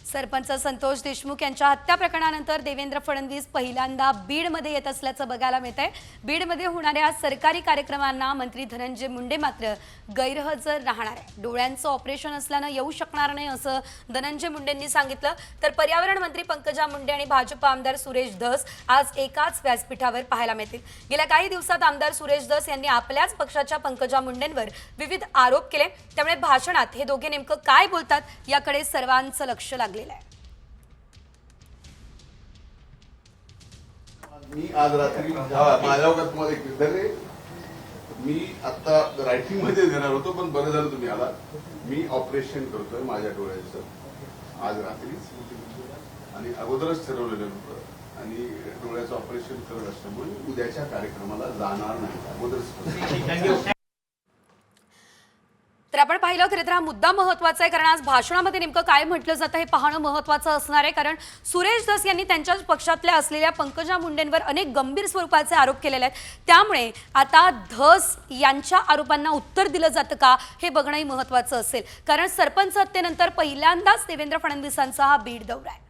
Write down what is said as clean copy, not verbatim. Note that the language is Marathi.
सरपंच संतोष देशमुख यांच्या हत्या प्रकरणानंतर देवेंद्र फडणवीस पहिल्यांदा बीडमध्ये येत असल्याचं बघायला मिळतंय। बीडमध्ये होणाऱ्या सरकारी कार्यक्रमांना मंत्री धनंजय मुंडे मात्र गैरहजर राहणार आहे। डोळ्यांचं ऑपरेशन असल्याने येऊ शकणार नाही असं धनंजय मुंडेंनी सांगितलं। तर पर्यावरण मंत्री पंकजा मुंडे आणि भाजप आमदार सुरेश धस आज एकाच व्यासपीठावर पाहायला मिळतील। गेल्या काही दिवसात आमदार सुरेश धस यांनी आपल्याच पक्षाच्या पंकजा मुंडेंवर विविध आरोप केले, त्यामुळे भाषणात हे दोघे नेमकं काय बोलतात याकडे सर्वांचं लक्ष लागलं। मी आज रात्री माझ्यावर तुम्हाला एक विचारले, मी आता रायटिंग मध्ये देणार होतो पण बरं झालं तुम्ही आला। मी ऑपरेशन करतोय माझ्या डोळ्याचं आज रात्रीच आणि अगोदरच ठरवलेलं होतं आणि डोळ्याचं ऑपरेशन करत असल्यामुळे उद्याच्या कार्यक्रमाला जाणार नाही अगोदरच। तर आपण पाहिलं खरं तर हा मुद्दा महत्त्वाचा आहे, कारण आज भाषणामध्ये नेमकं काय म्हटलं जातं हे पाहणं महत्त्वाचं असणार आहे। कारण सुरेश धस यांनी त्यांच्याच पक्षातल्या असलेल्या पंकजा मुंडेंवर अनेक गंभीर स्वरूपाचे आरोप केलेले आहेत, त्यामुळे आता धस यांच्या आरोपांना उत्तर दिलं जातं का हे बघणंही महत्त्वाचं असेल। कारण सरपंच हत्येनंतर पहिल्यांदाच देवेंद्र फडणवीसांचा हा बीड दौरा आहे।